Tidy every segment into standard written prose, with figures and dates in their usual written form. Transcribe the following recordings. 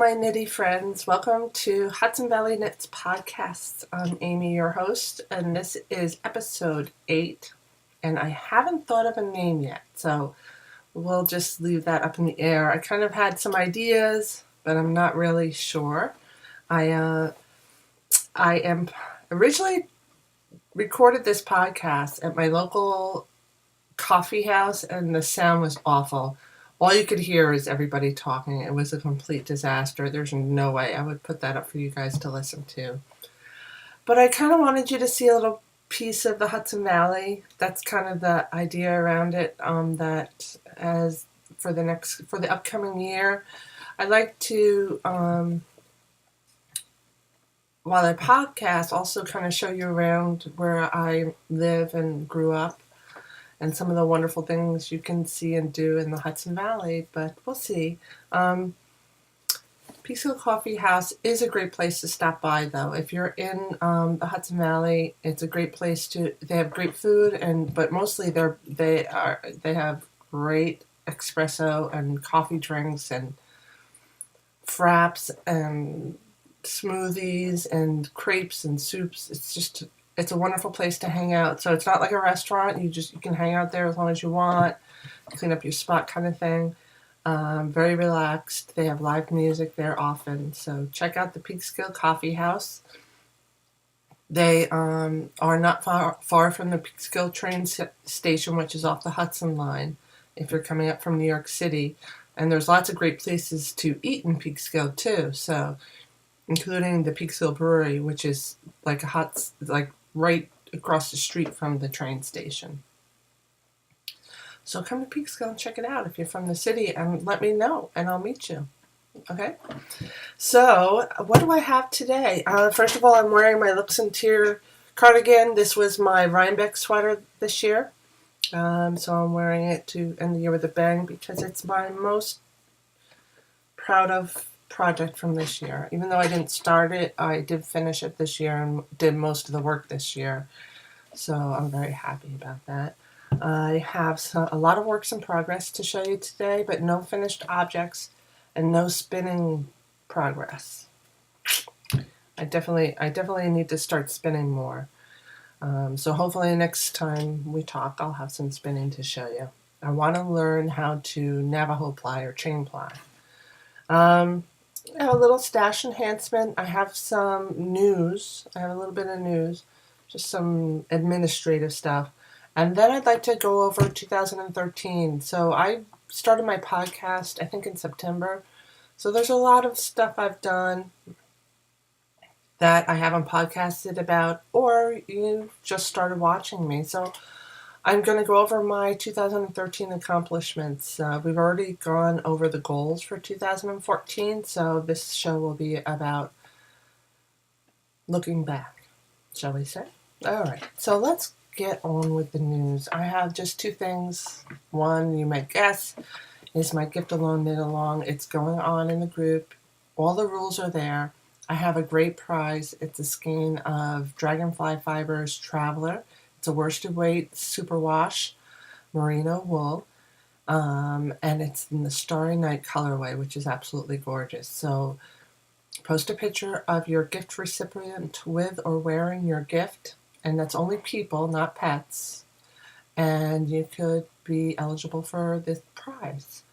my knitty friends. Welcome to Hudson Valley Knits Podcast. I'm Amy, your host, and this is episode 8. And I haven't thought of a name yet, so we'll just leave that up in the air. I kind of had some ideas, but I'm not really sure. I am originally recorded this podcast at my local coffee house, and the sound was awful. All you could hear is everybody talking. It was a complete disaster. There's no way I would put that up for you guys to listen to. But I kind of wanted you to see a little piece of the Hudson Valley. That's kind of the idea around it. That as for the upcoming year, I'd like to, while I podcast, also kind of show you around where I live and grew up, and some of the wonderful things you can see and do in the Hudson Valley, but we'll see. Peekskill Coffee House is a great place to stop by, though. If you're in the Hudson Valley, it's a great place to. They have great food, but mostly they have great espresso and coffee drinks and fraps and smoothies and crepes and soups. It's a wonderful place to hang out. So it's not like a restaurant. You can hang out there as long as you want, clean up your spot kind of thing. Very relaxed. They have live music there often. So check out the Peekskill Coffee House. They are not far from the Peekskill train station, which is off the Hudson line if you're coming up from New York City. And there's lots of great places to eat in Peekskill too. So including the Peekskill Brewery, which is like right across the street from the train station. So come to Peekskill and check it out if you're from the city, and let me know, and I'll meet you. Okay? So, what do I have today? First of all, I'm wearing my Looks and Tear cardigan. This was my Rhinebeck sweater this year. So I'm wearing it to end the year with a bang because it's my most proud of project from this year. Even though I didn't start it, I did finish it this year and did most of the work this year. So I'm very happy about that. I have a lot of works in progress to show you today, but no finished objects and no spinning progress. I definitely need to start spinning more. So hopefully next time we talk, I'll have some spinning to show you. I want to learn how to Navajo ply or chain ply. I have a little stash enhancement. I have some news. I have a little bit of news, just some administrative stuff. And then I'd like to go over 2013. So I started my podcast, I think, in September. So there's a lot of stuff I've done that I haven't podcasted about, or you just started watching me. So I'm going to go over my 2013 accomplishments. We've already gone over the goals for 2014, so this show will be about looking back, shall we say? All right, so let's get on with the news. I have just two things. One, you might guess, is my Gift Alone Knit Along. It's going on in the group. All the rules are there. I have a great prize. It's a skein of Dragonfly Fibers Traveler. It's a worsted weight superwash merino wool, and it's in the Starry Night colorway, which is absolutely gorgeous. So post a picture of your gift recipient with or wearing your gift, and that's only people, not pets, and you could be eligible for this prize.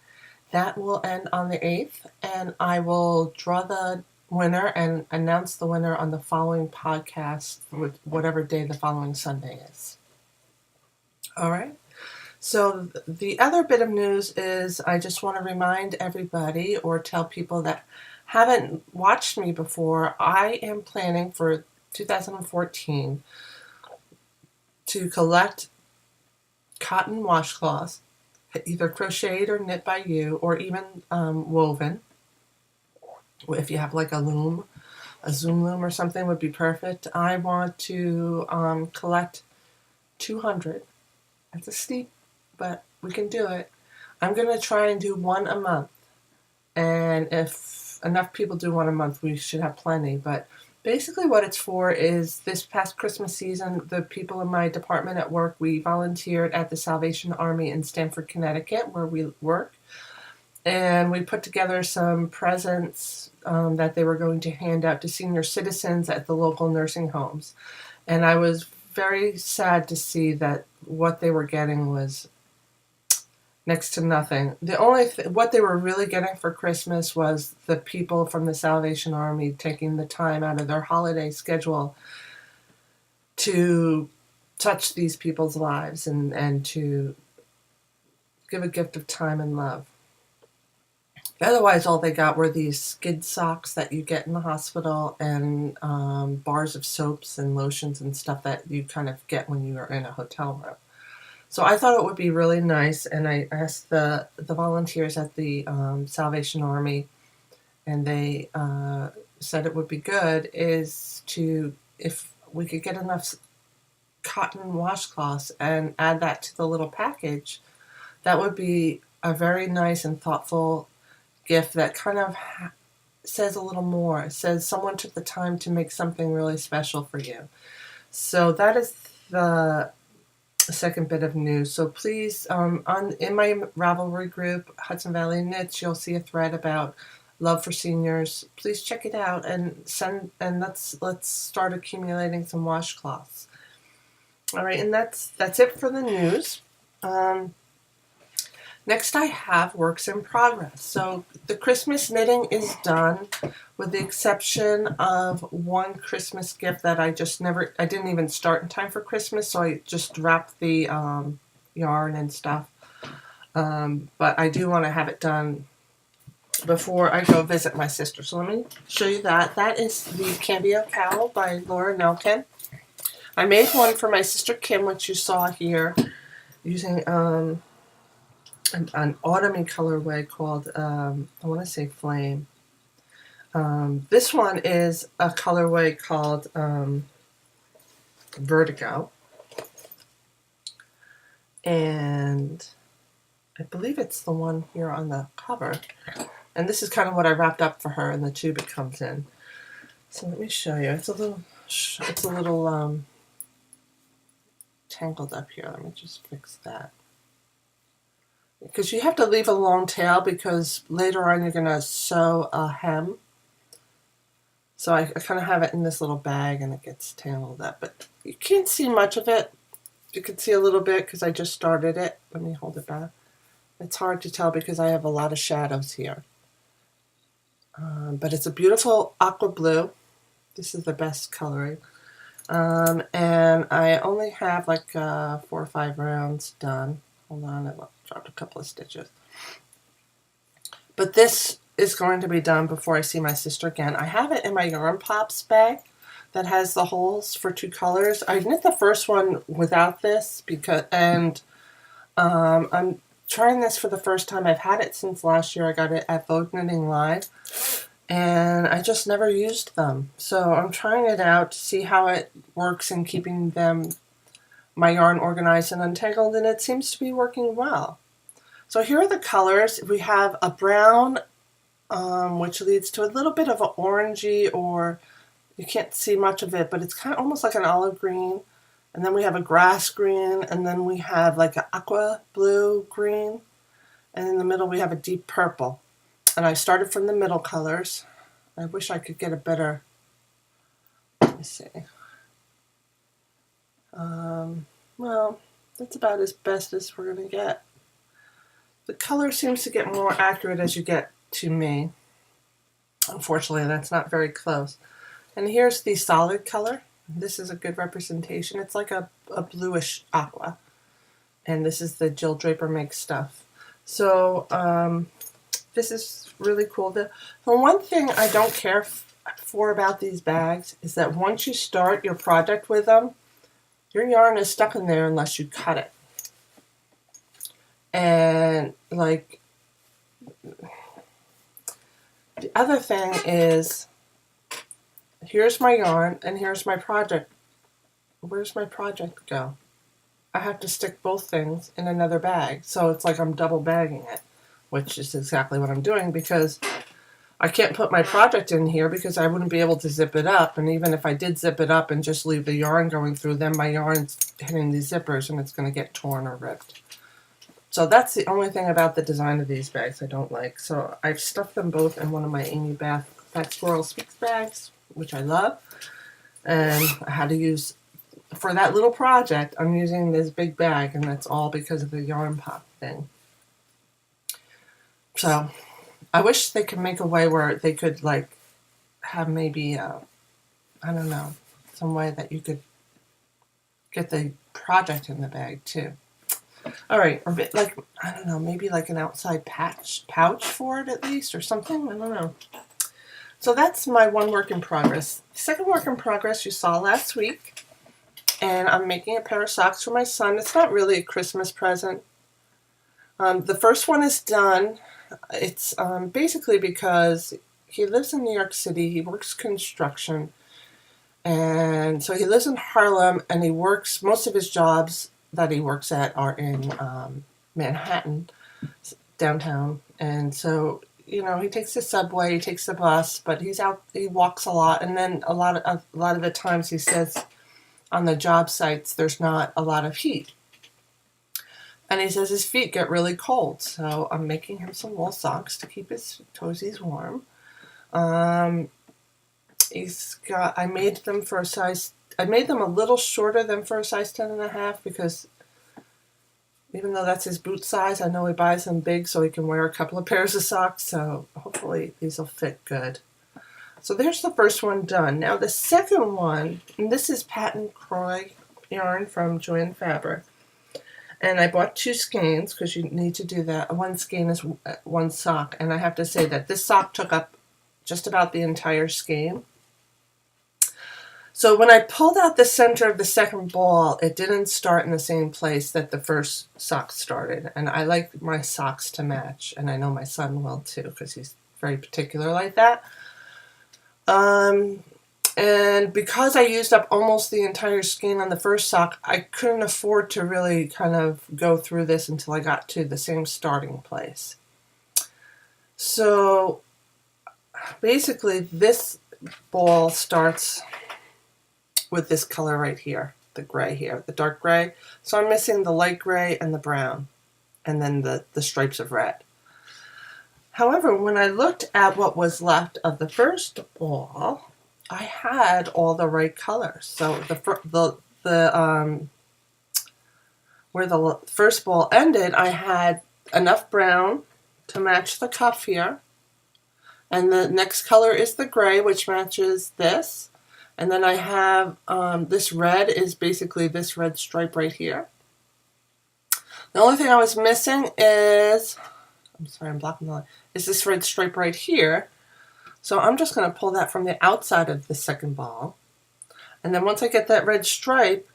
That will end on the 8th, and I will draw the winner and announce the winner on the following podcast, with whatever day the following Sunday is. All right. So the other bit of news is I just want to remind everybody or tell people that haven't watched me before, I am planning for 2014 to collect cotton washcloths, either crocheted or knit by you, or even woven. If you have like a Zoom loom or something would be perfect. I want to collect 200. That's a steep, but we can do it. I'm going to try and do one a month. And if enough people do one a month, we should have plenty. But basically what it's for is this past Christmas season, the people in my department at work, we volunteered at the Salvation Army in Stamford, Connecticut, where we work. and we put together some presents that they were going to hand out to senior citizens at the local nursing homes. And I was very sad to see that what they were getting was next to nothing. The only what they were really getting for Christmas was the people from the Salvation Army taking the time out of their holiday schedule to touch these people's lives and to give a gift of time and love. Otherwise, all they got were these skid socks that you get in the hospital and bars of soaps and lotions and stuff that you kind of get when you are in a hotel room. So I thought it would be really nice, and I asked the volunteers at the Salvation Army, and they said it would be good is to, if we could get enough cotton washcloths and add that to the little package, that would be a very nice and thoughtful gift that kind of says a little more. It says someone took the time to make something really special for you. So that is the second bit of news. So please, in my Ravelry group, Hudson Valley Knits, you'll see a thread about love for seniors. Please check it out and let's start accumulating some washcloths. All right, and that's it for the news. Next I have works in progress. So the Christmas knitting is done, with the exception of one Christmas gift that I didn't even start in time for Christmas, so I just wrapped the yarn and stuff. But I do want to have it done before I go visit my sister. So let me show you that. That is the Cambio Cowl by Laura Nelkin. I made one for my sister Kim, which you saw here, using an autumny colorway called, I want to say Flame. This one is a colorway called Vertigo. And I believe it's the one here on the cover. And this is kind of what I wrapped up for her in the tube it comes in. So let me show you. It's a little tangled up here. Let me just fix that. Because you have to leave a long tail, because later on you're going to sew a hem. So I kind of have it in this little bag and it gets tangled up. But you can't see much of it. You can see a little bit because I just started it. Let me hold it back. It's hard to tell because I have a lot of shadows here. But it's a beautiful aqua blue. This is the best coloring. And I only have like 4 or 5 rounds done. Hold on, I dropped a couple of stitches. But this is going to be done before I see my sister again. I have it in my Yarn Pops bag that has the holes for 2 colors. I knit the first one without this I'm trying this for the first time. I've had it since last year. I got it at Vogue Knitting Live, and I just never used them. So I'm trying it out to see how it works in keeping my yarn organized and untangled, and it seems to be working well. So here are the colors. We have a brown, which leads to a little bit of an orangey, or you can't see much of it, but it's kind of almost like an olive green. And then we have a grass green, and then we have like an aqua blue green, and in the middle we have a deep purple. And I started from the middle colors. I wish I could get a better, let me see. Well, that's about as best as we're going to get. The color seems to get more accurate as you get to me. Unfortunately, that's not very close. And here's the solid color. This is a good representation. It's like a bluish aqua. And this is the Jill Draper Makes Stuff. So this is really cool. The one thing I don't care for about these bags is that once you start your project with them, your yarn is stuck in there unless you cut it. And like, the other thing is, here's my yarn and here's my project. Where's my project go? I have to stick both things in another bag. So it's like I'm double bagging it, which is exactly what I'm doing, because I can't put my project in here because I wouldn't be able to zip it up. And even if I did zip it up and just leave the yarn going through, then my yarn's hitting these zippers and it's going to get torn or ripped. So that's the only thing about the design of these bags I don't like. So I've stuffed them both in one of my Amy Bath That Squirrel Speaks bags, which I love. And I had to use, for that little project, I'm using this big bag, and that's all because of the yarn pop thing. So I wish they could make a way where they could, like, have maybe, I don't know, some way that you could get the project in the bag too. All right, or like, I don't know, maybe like an outside pouch for it at least, or something. I don't know. So that's my one work in progress. The second work in progress you saw last week, and I'm making a pair of socks for my son. It's not really a Christmas present. The first one is done. It's basically because he lives in New York City. He works construction, and so he lives in Harlem, and he works, most of his jobs that he works at are in Manhattan, downtown. And so, you know, he takes the subway, he takes the bus, but he's out, he walks a lot. And then a lot of the times he says on the job sites there's not a lot of heat. And he says his feet get really cold. So I'm making him some wool socks to keep his toesies warm. I made them for a size, I made them a little shorter than for a size 10.5 because even though that's his boot size, I know he buys them big so he can wear a couple of pairs of socks. So hopefully these will fit good. So there's the first one done. Now the second one, and this is patent Croy yarn from Joanne Fabric. And I bought 2 skeins because you need to do that. One skein is one sock. And I have to say that this sock took up just about the entire skein. So when I pulled out the center of the second ball, it didn't start in the same place that the first sock started. And I like my socks to match, and I know my son will too because he's very particular like that. And because I used up almost the entire skein on the first sock, I couldn't afford to really kind of go through this until I got to the same starting place. So basically this ball starts with this color right here, the gray here, the dark gray. So I'm missing the light gray and the brown, and then the stripes of red. However, when I looked at what was left of the first ball, I had all the right colors. So where the first ball ended, I had enough brown to match the cuff here, and the next color is the gray, which matches this. And then I have this red is basically this red stripe right here. The only thing I was missing is, I'm sorry, I'm blocking the line, is this red stripe right here. So I'm just going to pull that from the outside of the second ball. And then once I get that red stripe,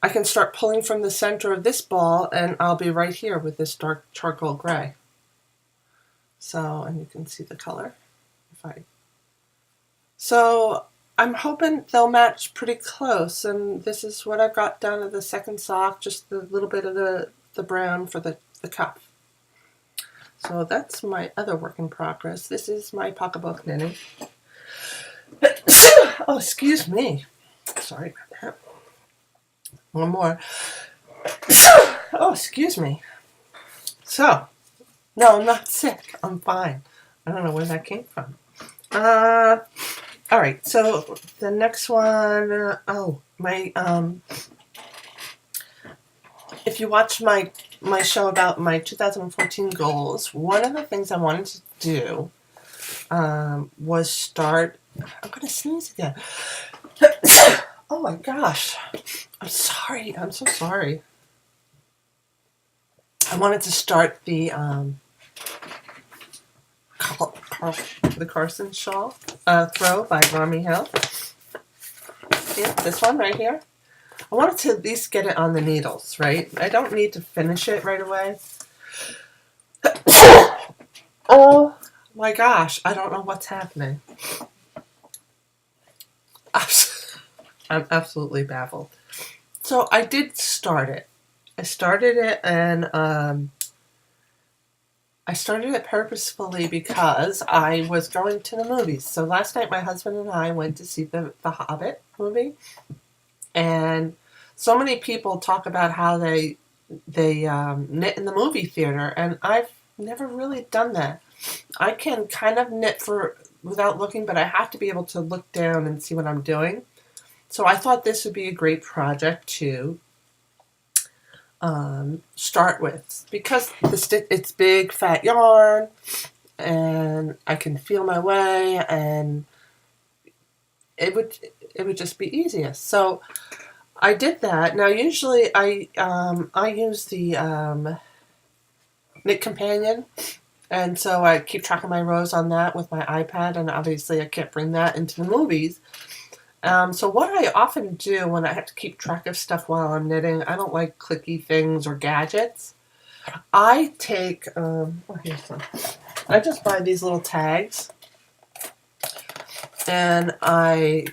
I can start pulling from the center of this ball, and I'll be right here with this dark charcoal gray. So, and you can see the color. So I'm hoping they'll match pretty close, and this is what I've got down to the second sock, just a little bit of the brown for the cuff. So that's my other work in progress. This is my pocketbook knitting. Oh, excuse me. Sorry about that. One more. Oh, excuse me. So, no, I'm not sick. I'm fine. I don't know where that came from. All right, so the next one, if you watch my show about my 2014 goals, one of the things I wanted to do was start, I'm going to sneeze again. Oh my gosh, I'm sorry, I'm so sorry. I wanted to start the Carson shawl throw by Rami Hill. Yeah, this one right here. I wanted to at least get it on the needles, right? I don't need to finish it right away. Oh my gosh, I don't know what's happening. I'm absolutely baffled. So I did start it. I started it, and I started it purposefully because I was going to the movies. So last night my husband and I went to see the Hobbit movie. And so many people talk about how they knit in the movie theater, and I've never really done that. I can kind of knit for without looking, but I have to be able to look down and see what I'm doing. So I thought this would be a great project to start with, because it's big fat yarn and I can feel my way, and it would just be easiest. So I did that. Now usually I use the Knit Companion, and so I keep track of my rows on that with my iPad, and obviously I can't bring that into the movies. So what I often do when I have to keep track of stuff while I'm knitting, I don't like clicky things or gadgets. I take, here's some. I just buy these little tags, and I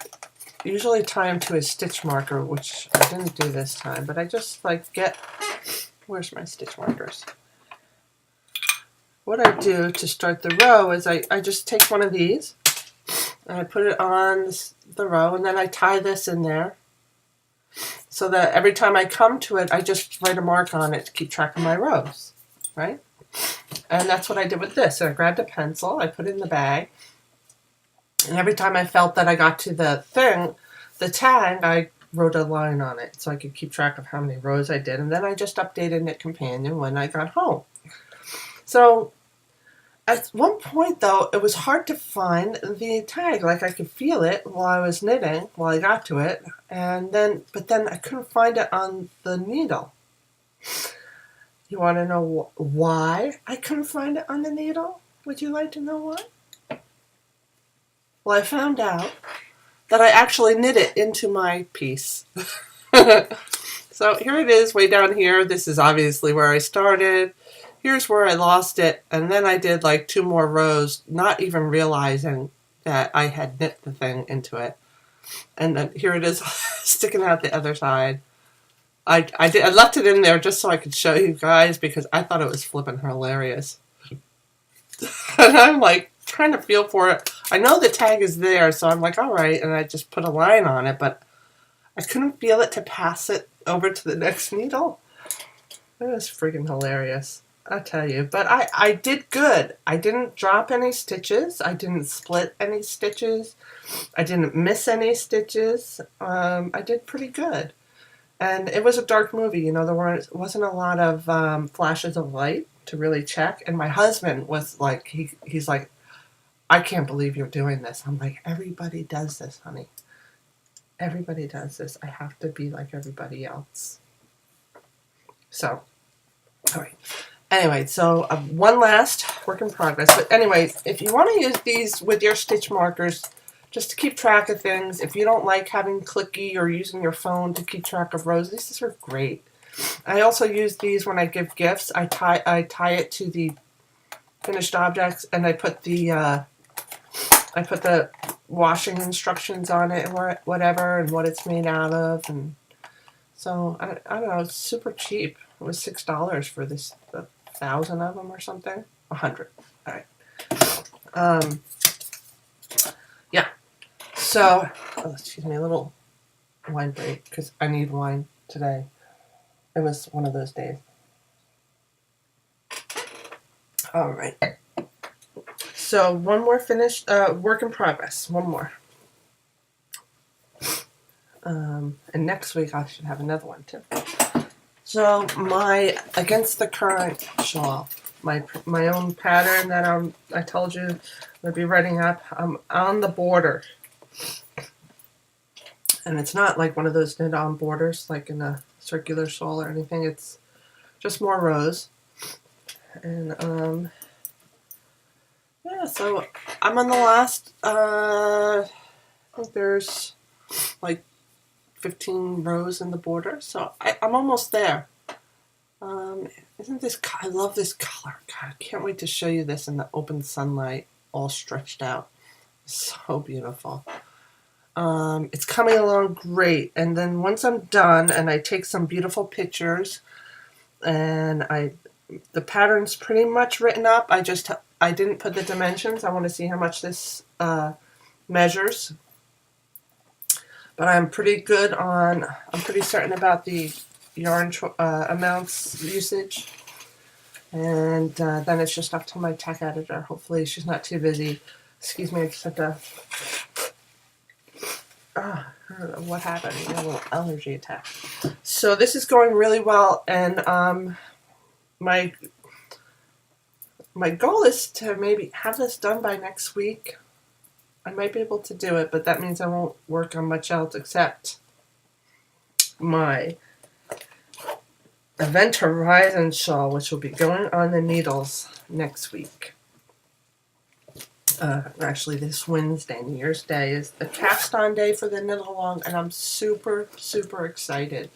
usually tie them to a stitch marker, which I didn't do this time, but I just like where's my stitch markers? What I do to start the row is I just take one of these, and I put it on the row, and then I tie this in there so that every time I come to it, I just write a mark on it to keep track of my rows, right? And that's what I did with this. So I grabbed a pencil, I put it in the bag, and every time I felt that I got to the tag, I wrote a line on it so I could keep track of how many rows I did, and then I just updated Knit Companion when I got home. So at one point, though, it was hard to find the tag. Like, I could feel it while I was knitting, while I got to it, but then I couldn't find it on the needle. You want to know why I couldn't find it on the needle? Would you like to know why? Well, I found out that I actually knit it into my piece. So here it is way down here. This is obviously where I started. Here's where I lost it, and then I did like 2 more rows, not even realizing that I had knit the thing into it. And then here it is sticking out the other side. I left it in there just so I could show you guys, because I thought it was flipping hilarious. And I'm like trying to feel for it. I know the tag is there, so I'm like, all right, and I just put a line on it, but I couldn't feel it to pass it over to the next needle. It was freaking hilarious, I'll tell you. But I did good. I didn't drop any stitches. I didn't split any stitches. I didn't miss any stitches. I did pretty good. And it was a dark movie. You know, there wasn't a lot of flashes of light to really check. And my husband was like, he's like, I can't believe you're doing this. I'm like, everybody does this, honey. Everybody does this. I have to be like everybody else. So, all right. Anyway, so one last work in progress. But anyway, if you want to use these with your stitch markers, just to keep track of things, if you don't like having clicky or using your phone to keep track of rows, these are great. I also use these when I give gifts. I tie it to the finished objects, and I put the washing instructions on it and whatever, and what it's made out of, and so I don't know. It's super cheap. It was $6 for this 1,000 of them or something. 100. All right. Yeah. So, excuse me, a little wine break because I need wine today. It was one of those days. All right. So one more finished work in progress. One more. And next week I should have another one too. So my Against the Current shawl, my own pattern that I told you I'd be writing up. I'm on the border, and it's not like one of those knit-on borders like in a circular shawl or anything. It's just more rows, and yeah. So I'm on the last. I think there's like 15 rows in the border, so I'm almost there. Isn't this? I love this color. God, I can't wait to show you this in the open sunlight, all stretched out. So beautiful. It's coming along great, and then once I'm done and I take some beautiful pictures, and the pattern's pretty much written up. I didn't put the dimensions. I want to see how much this measures. But I'm pretty certain about the yarn amounts usage. And then it's just up to my tech editor. Hopefully she's not too busy. Excuse me, I just had to... I don't know what happened. I got a little allergy attack. So this is going really well, and my goal is to maybe have this done by next week. I might be able to do it, but that means I won't work on much else except my Event Horizon shawl, which will be going on the needles next week. Actually, this Wednesday, New Year's Day, is the cast-on day for the knit along, and I'm super, super excited.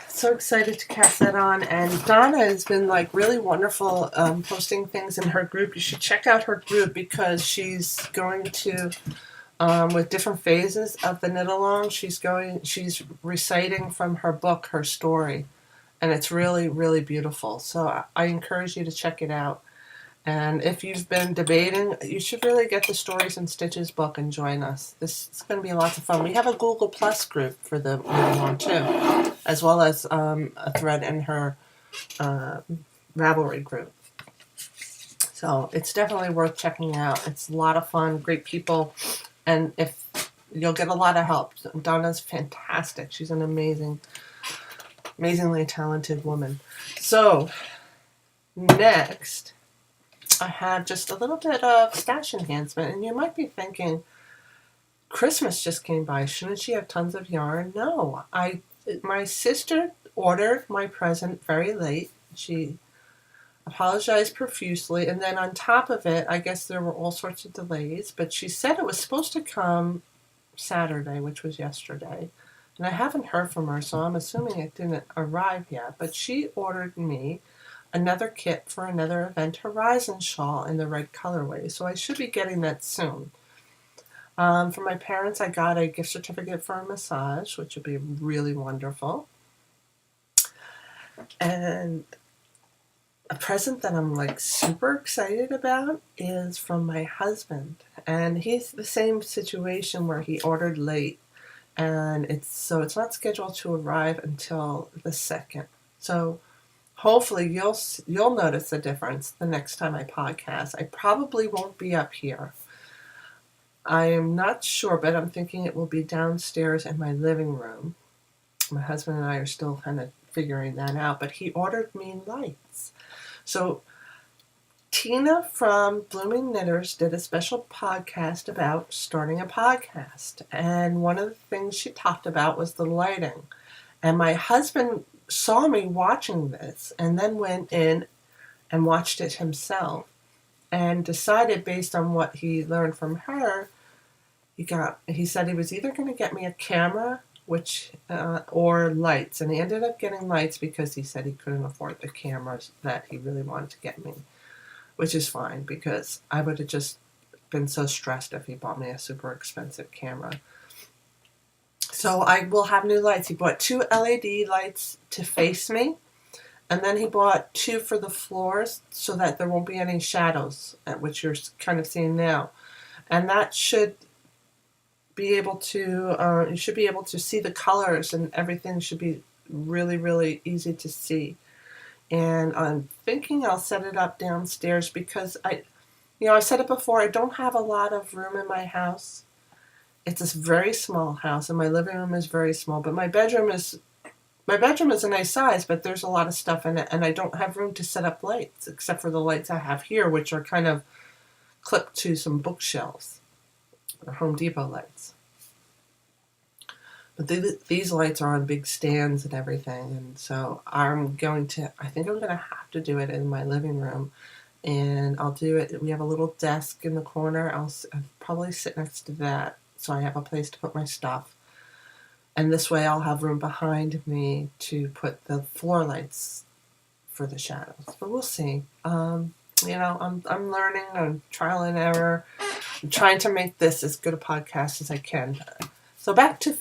So excited to cast that on. And Donna has been like really wonderful posting things in her group. You should check out her group because she's going to, with different phases of the knit along, she's reciting from her book, her story. And it's really, really beautiful. So I encourage you to check it out. And if you've been debating, you should really get the Stories and Stitches book and join us. This is going to be lots of fun. We have a Google Plus group for the knit-along too, as well as a thread in her Ravelry group. So it's definitely worth checking out. It's a lot of fun, great people, and if you'll get a lot of help. Donna's fantastic. She's an amazingly talented woman. So next, I have just a little bit of stash enhancement, and you might be thinking, Christmas just came by. Shouldn't she have tons of yarn? No, my sister ordered my present very late. She apologized profusely, and then on top of it, I guess there were all sorts of delays, but she said it was supposed to come Saturday, which was yesterday, and I haven't heard from her, so I'm assuming it didn't arrive yet, but she ordered me another kit for another Event Horizon shawl in the red colorway, so I should be getting that soon. For my parents, I got a gift certificate for a massage, which will be really wonderful. And a present that I'm like super excited about is from my husband. And he's the same situation where he ordered late, and it's not scheduled to arrive until the 2nd. So hopefully you'll notice a difference the next time I podcast. I probably won't be up here. I am not sure, but I'm thinking it will be downstairs in my living room. My husband and I are still kind of figuring that out, but he ordered me lights. So Tina from Blooming Knitters did a special podcast about starting a podcast, and one of the things she talked about was the lighting. And my husband saw me watching this and then went in and watched it himself and decided, based on what he learned from her, he said he was either going to get me a camera or lights, and he ended up getting lights because he said he couldn't afford the cameras that he really wanted to get me, which is fine because I would have just been so stressed if he bought me a super expensive camera. So I will have new lights. He bought 2 LED lights to face me, and then he bought 2 for the floors so that there won't be any shadows, which you're kind of seeing now. And that should be able to, you should be able to see the colors, and everything should be really, really easy to see. And I'm thinking I'll set it up downstairs because I've said it before, I don't have a lot of room in my house. It's a very small house, and my living room is very small, but my bedroom is a nice size, but there's a lot of stuff in it, and I don't have room to set up lights, except for the lights I have here, which are kind of clipped to some bookshelves. They're Home Depot lights. But these lights are on big stands and everything, and so I think I'm going to have to do it in my living room, and I'll do it. We have a little desk in the corner. I'll probably sit next to that, so I have a place to put my stuff. And this way I'll have room behind me to put the floor lights for the shadows. But we'll see. I'm learning, I'm trial and error. I'm trying to make this as good a podcast as I can. So back to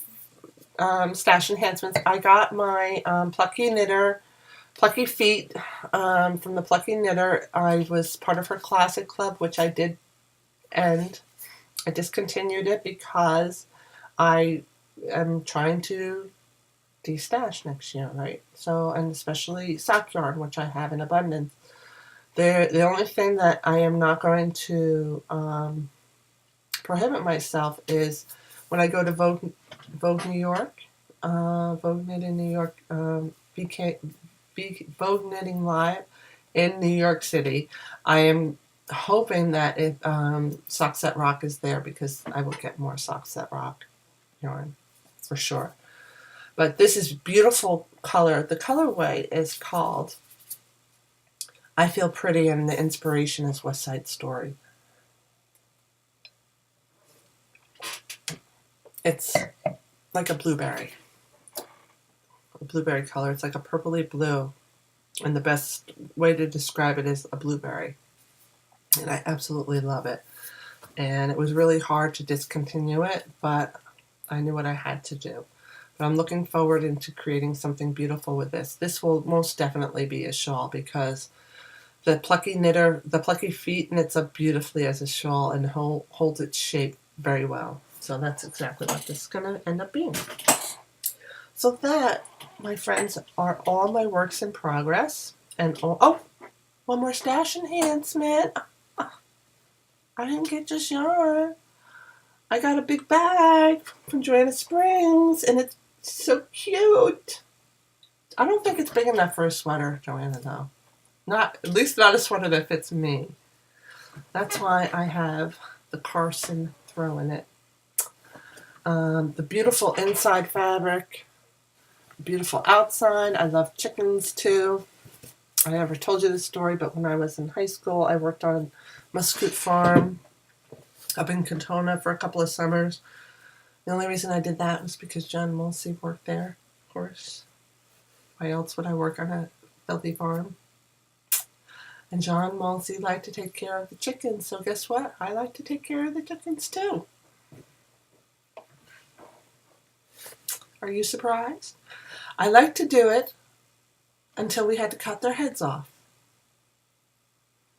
stash enhancements. I got my Plucky Feet from the Plucky Knitter. I was part of her Classic Club, which I did end. I discontinued it because I am trying to empty stash next year, right? So, and especially sock yarn, which I have in abundance. The only thing that I am not going to prohibit myself is when I go to Vogue New York, Vogue Knitting New York, Vogue Knitting Live in New York City. I am hoping that if Socks That Rock is there, because I will get more Socks That Rock yarn for sure. But this is beautiful color. The colorway is called I Feel Pretty, and the inspiration is West Side Story. It's like a blueberry color. It's like a purpley blue, and the best way to describe it is a blueberry. And I absolutely love it. And it was really hard to discontinue it, but I knew what I had to do. But I'm looking forward into creating something beautiful with this. This will most definitely be a shawl, because the plucky feet knits up beautifully as a shawl and holds its shape very well. So that's exactly what this is going to end up being. So that, my friends, are all my works in progress. And one more stash enhancement. I didn't get just yarn. I got a big bag from Joanna Springs, and it's so cute. I don't think it's big enough for a sweater, Joanna, though. At least not a sweater that fits me. That's why I have the Carson throw in it. The beautiful inside fabric, beautiful outside. I love chickens too. I never told you this story, but when I was in high school, I worked on Muscoot Farm up in Katona for a couple of summers. The only reason I did that was because John Mulsey worked there, of course. Why else would I work on a filthy farm? And John Mulsey liked to take care of the chickens, so guess what? I like to take care of the chickens too. Are you surprised? I like to do it until we had to cut their heads off.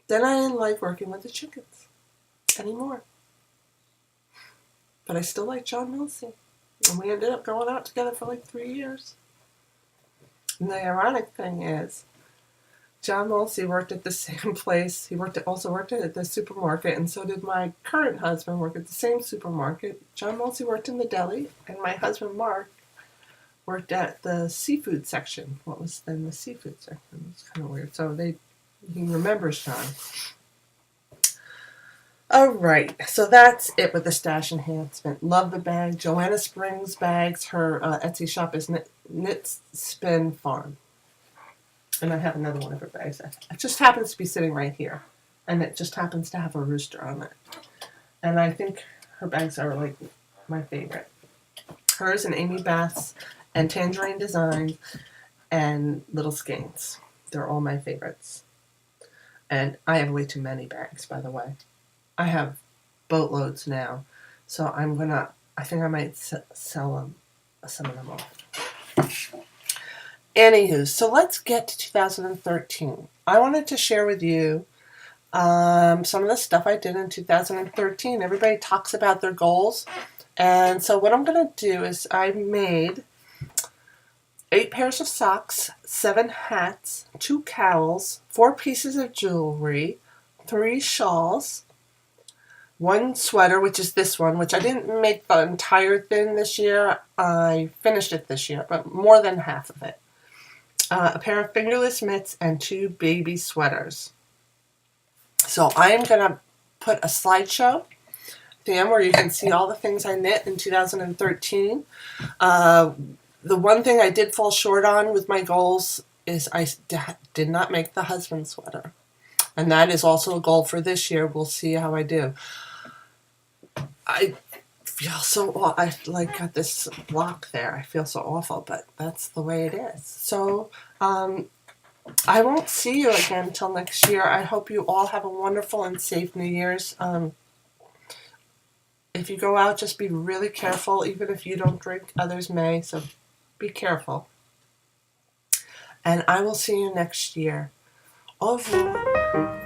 Then I didn't like working with the chickens anymore. But I still like John Mulsey. And we ended up going out together for like 3 years. And the ironic thing is, John Mulsey worked at the same place. He also worked at the supermarket, and so did my current husband work at the same supermarket. John Mulsey worked in the deli, and my husband Mark worked at the seafood section. What was then the seafood section? It's kind of weird. So he remembers John. All right, so that's it with the stash enhancement. Love the bag. Joanna Springs bags. Her Etsy shop is Knit Spin Farm. And I have another one of her bags. It just happens to be sitting right here. And it just happens to have a rooster on it. And I think her bags are like my favorite. Hers and Amy Bath's and Tangerine Designs and Little Skeins. They're all my favorites. And I have way too many bags, by the way. I have boatloads now. So I think I might sell them, some of them off. Anywho, so let's get to 2013. I wanted to share with you some of the stuff I did in 2013. Everybody talks about their goals. And so what I'm going to do is I made 8 pairs of socks, 7 hats, 2 cowls, 4 pieces of jewelry, 3 shawls, 1 sweater, which is this one, which I didn't make the entire thing this year. I finished it this year, but more than half of it. A pair of fingerless mitts, and 2 baby sweaters. So I am going to put a slideshow at the end where you can see all the things I knit in 2013. The one thing I did fall short on with my goals is I did not make the husband sweater. And that is also a goal for this year. We'll see how I do. I feel so, I got this block there. I feel so awful, but that's the way it is. So, I won't see you again until next year. I hope you all have a wonderful and safe New Year's. If you go out, just be really careful. Even if you don't drink, others may. So be careful. And I will see you next year. Au revoir.